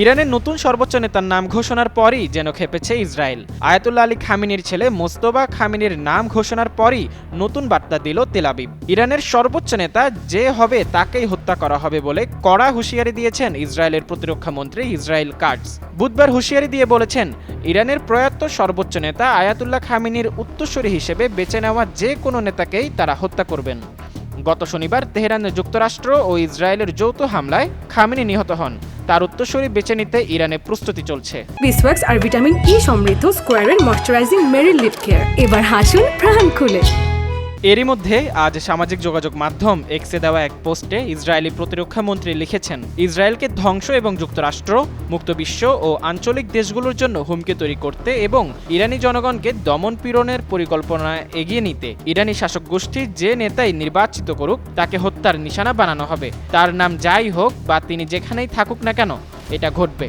ইরানের নতুন সর্বোচ্চ নেতার নাম ঘোষণার পরই যেন খেপেছে ইসরায়েল। আয়াতুল্লাহ আলী খামেনির ছেলে মোস্তফা খামেনির নাম ঘোষণার পরই নতুন বার্তা দিল তেল আবিব। ইরানের সর্বোচ্চ নেতা যে হবে তাকেই হত্যা করা হবে বলে কড়া হুঁশিয়ারি দিয়েছেন ইসরায়েলের প্রতিরক্ষা মন্ত্রী ইসরায়েল কাটজ। বুধবার হুঁশিয়ারি দিয়ে বলেছেন, ইরানের প্রয়াত সর্বোচ্চ নেতা আয়াতুল্লাহ খামেনির উত্তরসূরি হিসেবে বেছে নেওয়া যে কোনো নেতাকেই তারা হত্যা করবেন। গত শনিবার তেহরানে যুক্তরাষ্ট্র ও ইসরায়েলের যৌথ হামলায় খামেনি নিহত হন। তার উত্তরসূরি বেছে নিতে ইরানে প্রস্তুতি চলছে। বিসওয়াক্স আর ভিটামিন ই সমৃদ্ধ স্কোয়ারের ময়শ্চারাইজিং মেরি লিপ কেয়ার, এবার হাসুন প্রাণ খুলে। এরই মধ্যে আজ সামাজিক যোগাযোগ মাধ্যম এক্সে দেওয়া এক পোস্টে ইসরায়েলি প্রতিরক্ষা মন্ত্রী লিখেছেন, ইসরায়েলকে ধ্বংস এবং যুক্তরাষ্ট্র, মুক্ত বিশ্ব ও আঞ্চলিক দেশগুলোর জন্য হুমকি তৈরি করতে এবং ইরানি জনগণকে দমন পীড়নের পরিকল্পনা এগিয়ে নিতে ইরানি শাসক গোষ্ঠী যে নেতাই নির্বাচিত করুক তাকে হত্যার নিশানা বানানো হবে। তার নাম যাই হোক বা তিনি যেখানেই থাকুক না কেন, এটা ঘটবে।